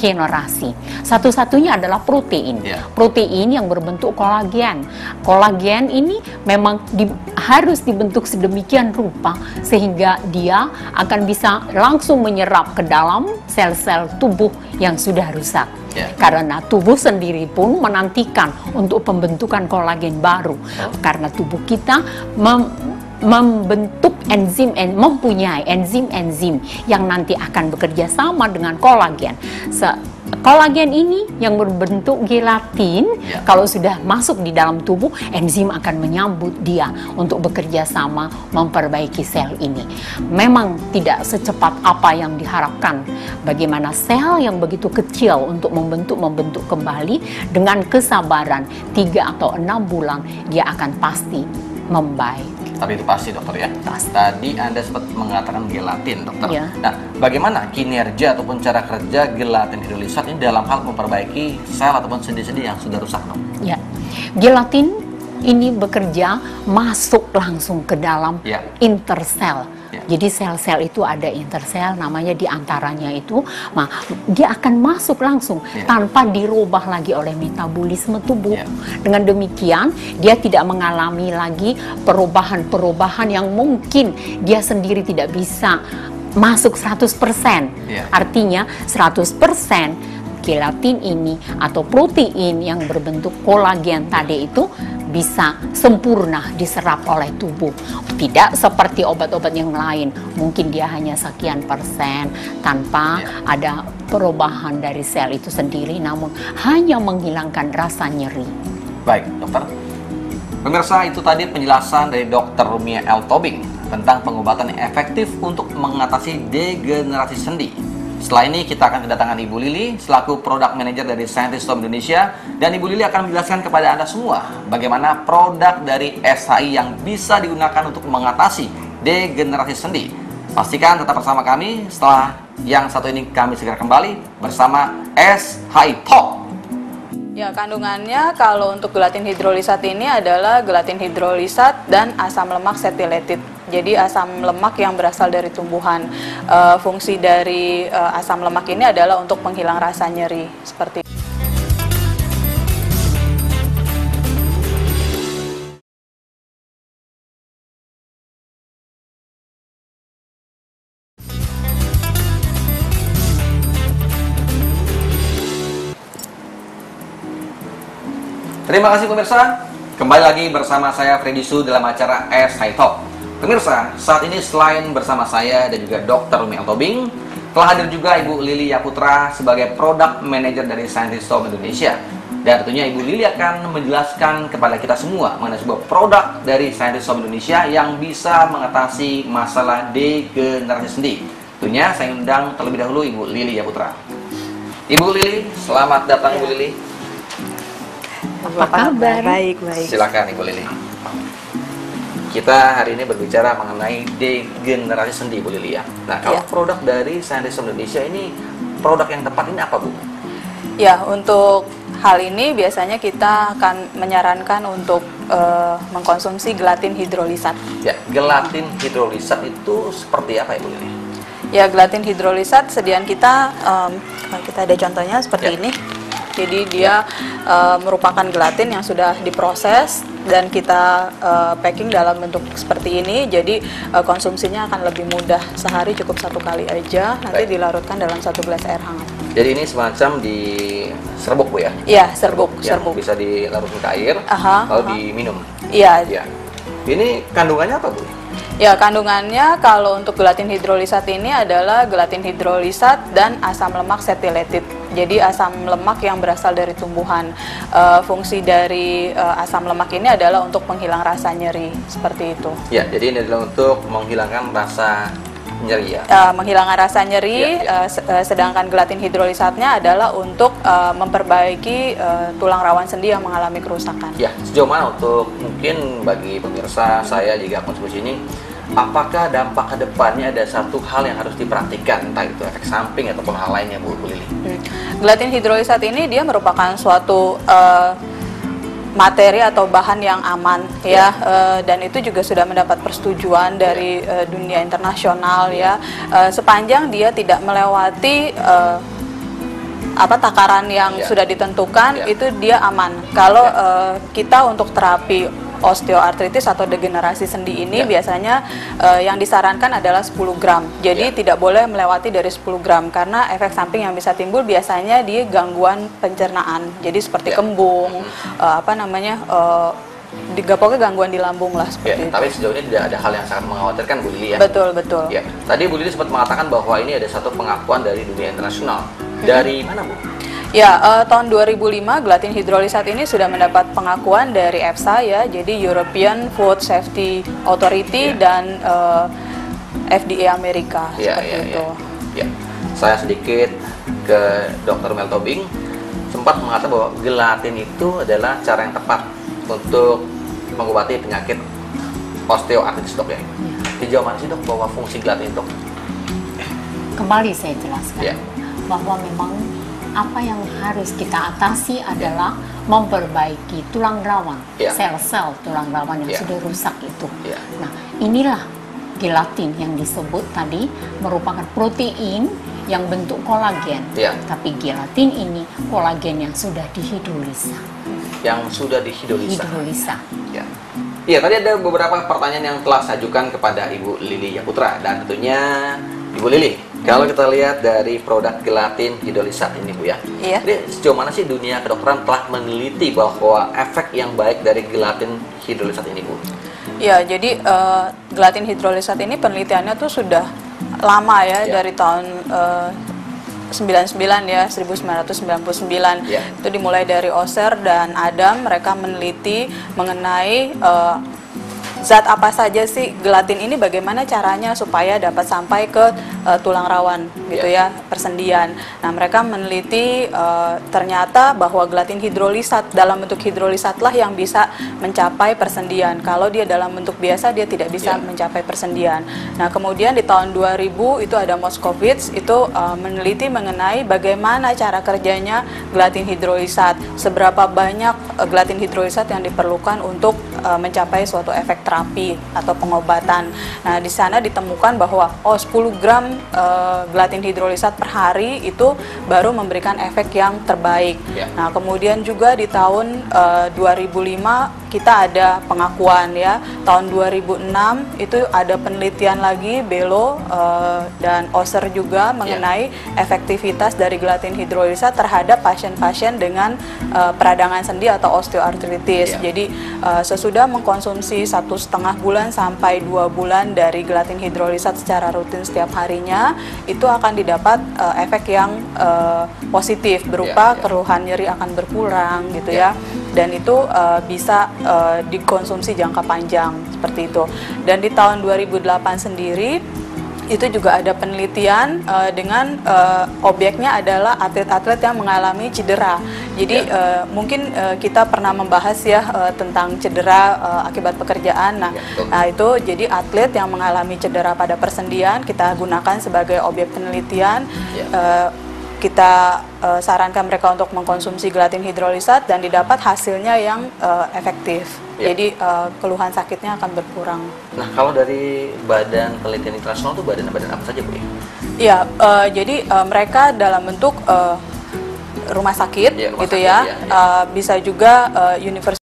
regenerasi. Satu-satunya adalah protein. Protein yang berbentuk kolagen. Kolagen ini memang harus dibentuk sedemikian rupa sehingga dia akan bisa langsung menyerap ke dalam sel-sel tubuh yang sudah rusak. Karena tubuh sendiri pun menantikan untuk pembentukan kolagen baru. Karena tubuh kita membentuk mempunyai enzim-enzim yang nanti akan bekerja sama dengan kolagen. Kolagen ini yang berbentuk gelatin, kalau sudah masuk di dalam tubuh, enzim akan menyambut dia untuk bekerja sama memperbaiki sel ini. Memang tidak secepat apa yang diharapkan. Bagaimana sel yang begitu kecil untuk membentuk kembali, dengan kesabaran 3 atau 6 bulan dia akan pasti membaik. Tapi itu pasti, dokter, ya. Pasti. Tadi Anda sempat mengatakan gelatin, dokter. Nah, bagaimana kinerja ataupun cara kerja gelatin hidrolisat ini dalam hal memperbaiki sel ataupun sendi-sendi yang sudah rusak, dok? Ya, gelatin ini bekerja masuk langsung ke dalam intersel. Jadi sel-sel itu ada intersel, namanya diantaranya itu, dia akan masuk langsung tanpa dirubah lagi oleh metabolisme tubuh. Dengan demikian, dia tidak mengalami lagi perubahan-perubahan yang mungkin dia sendiri tidak bisa masuk 100%. Artinya 100% gelatin ini atau protein yang berbentuk kolagen tadi itu bisa sempurna diserap oleh tubuh. Tidak seperti obat-obat yang lain, mungkin dia hanya sekian persen tanpa ada perubahan dari sel itu sendiri, namun hanya menghilangkan rasa nyeri. Baik, dokter. Pemirsa, itu tadi penjelasan dari Dr. Rumia L. Tobing tentang pengobatan yang efektif untuk mengatasi degenerasi sendi. Setelah ini kita akan kedatangan Ibu Lili selaku Product Manager dari Scientist Home Indonesia, dan Ibu Lili akan menjelaskan kepada Anda semua bagaimana produk dari SHI yang bisa digunakan untuk mengatasi degenerasi sendi. Pastikan tetap bersama kami. Setelah yang satu ini kami segera kembali bersama SHI Talk. Ya, kandungannya kalau untuk gelatin hidrolisat ini adalah gelatin hidrolisat dan asam lemak setilated. Jadi asam lemak yang berasal dari tumbuhan. Fungsi dari asam lemak ini adalah untuk menghilang rasa nyeri seperti itu. Terima kasih pemirsa, kembali lagi bersama saya Freddy Su dalam acara SHI Talk. Pemirsa, saat ini selain bersama saya dan juga Dr. Rumia L. Tobing, telah hadir juga Ibu Lili Yaputra sebagai Product Manager dari Scientist Home Indonesia. Dan tentunya Ibu Lili akan menjelaskan kepada kita semua mengenai sebuah produk dari Scientist Home Indonesia yang bisa mengatasi masalah degenerasi sendi. Tentunya saya undang terlebih dahulu Ibu Lili Yaputra. Ibu Lili, selamat datang Ibu Lili. Apa kabar? Baik. Silakan Ibu Lili. Kita hari ini berbicara mengenai degenerasi sendi, Bu Lili, ya. Nah, kalau produk dari Scientist Indonesia ini, produk yang tepat ini apa, Bu? Ya, untuk hal ini biasanya kita akan menyarankan untuk mengkonsumsi gelatin hidrolisat. Ya, gelatin hidrolisat itu seperti apa, Bu Lili? Ya, gelatin hidrolisat sediaan kita, kita ada contohnya seperti ini. Jadi dia merupakan gelatin yang sudah diproses dan kita packing dalam bentuk seperti ini. Jadi konsumsinya akan lebih mudah. Sehari cukup 1 kali aja. Nanti dilarutkan dalam 1 gelas air hangat. Jadi ini semacam di serbuk, Bu, ya? Iya, serbuk. Bisa dilarutkan ke air, lalu diminum. Iya. Ini kandungannya apa, Bu? Ya, kandungannya kalau untuk gelatin hidrolisat ini adalah gelatin hidrolisat dan asam lemak setilated. Jadi asam lemak yang berasal dari tumbuhan. Fungsi dari asam lemak ini adalah untuk menghilang rasa nyeri, seperti itu. Ya, jadi ini adalah untuk menghilangkan rasa nyeri, ya? Menghilangkan rasa nyeri, sedangkan gelatin hidrolisatnya adalah untuk memperbaiki tulang rawan sendi yang mengalami kerusakan. Ya, sejauh mana untuk mungkin bagi pemirsa saya jika konsumsi ini, apakah dampak ke depannya ada satu hal yang harus diperhatikan, entah itu efek samping ataupun hal lainnya, Bu Lili? Gelatin hidrolisat ini dia merupakan suatu materi atau bahan yang aman, dan itu juga sudah mendapat persetujuan dari dunia internasional, sepanjang dia tidak melewati takaran yang sudah ditentukan itu dia aman. Kalau kita untuk terapi osteoartritis atau degenerasi sendi ini biasanya yang disarankan adalah 10 gram. Jadi tidak boleh melewati dari 10 gram karena efek samping yang bisa timbul biasanya di gangguan pencernaan. Jadi seperti kembung, pokoknya gangguan di lambung lah seperti itu. Tapi sejauh ini tidak ada hal yang sangat mengkhawatirkan, Bu Lili ya. Betul, betul. Ya. Tadi Bu Lili sempat mengatakan bahwa ini ada satu pengakuan dari dunia internasional. Dari mana, Bu? Ya, tahun 2005 gelatin hidrolisat ini sudah mendapat pengakuan dari EFSA ya, jadi European Food Safety Authority dan FDA Amerika seperti itu. Ya. Saya sedikit ke Dr. Mel Tobing sempat mengatakan bahwa gelatin itu adalah cara yang tepat untuk mengobati penyakit osteoartritis, Dok ya. Sejauh mana sih, Dok, bahwa fungsi gelatin, Dok? Kembali saya jelaskan bahwa memang apa yang harus kita atasi adalah memperbaiki tulang rawan, sel-sel tulang rawan yang sudah rusak itu. Nah, inilah gelatin yang disebut tadi merupakan protein yang bentuk kolagen. Tapi gelatin ini kolagen yang sudah dihidrolisa. Yang sudah dihidrolisa. Iya, tadi ada beberapa pertanyaan yang telah saya ajukan kepada Ibu Lili Yaputra, dan tentunya Ibu Lili, kalau kita lihat dari produk gelatin hidrolisat ini, Bu ya. Jadi sejauh mana sih dunia kedokteran telah meneliti bahwa efek yang baik dari gelatin hidrolisat ini, Bu? Ya, jadi gelatin hidrolisat ini penelitiannya tuh sudah lama ya, dari tahun 99 ya, 1999. Itu dimulai dari Oser dan Adam, mereka meneliti mengenai zat apa saja sih gelatin ini, bagaimana caranya supaya dapat sampai ke tulang rawan gitu ya, persendian. Nah, mereka meneliti ternyata bahwa gelatin hidrolisat dalam bentuk hidrolisat lah yang bisa mencapai persendian. Kalau dia dalam bentuk biasa dia tidak bisa mencapai persendian. Nah, kemudian di tahun 2000 itu ada Moskovitz itu meneliti mengenai bagaimana cara kerjanya gelatin hidrolisat, seberapa banyak gelatin hidrolisat yang diperlukan untuk mencapai suatu efek terapi atau pengobatan. Nah, di sana ditemukan bahwa 10 gram gelatin hidrolisat per hari itu baru memberikan efek yang terbaik. Nah, kemudian juga di tahun 2005 kita ada pengakuan ya. Tahun 2006 itu ada penelitian lagi Belo dan Oser juga mengenai efektivitas dari gelatin hidrolisat terhadap pasien-pasien dengan peradangan sendi atau osteoartritis. Jadi sesudah mengkonsumsi 1,5 bulan sampai 2 bulan dari gelatin hidrolisat secara rutin setiap harinya, itu akan didapat efek yang positif berupa keluhan nyeri akan berkurang gitu ya. Dan itu bisa dikonsumsi jangka panjang seperti itu. Dan di tahun 2008 sendiri itu juga ada penelitian dengan objeknya adalah atlet-atlet yang mengalami cedera. Jadi mungkin kita pernah membahas ya tentang cedera akibat pekerjaan. Nah, itu jadi atlet yang mengalami cedera pada persendian kita gunakan sebagai objek penelitian. Kita sarankan mereka untuk mengkonsumsi gelatin hidrolisat dan didapat hasilnya yang efektif. Jadi keluhan sakitnya akan berkurang. Nah, kalau dari Badan Penelitian Internasional itu badan apa saja, Bu? Iya, jadi mereka dalam bentuk rumah sakit gitu ya. Bisa juga universitas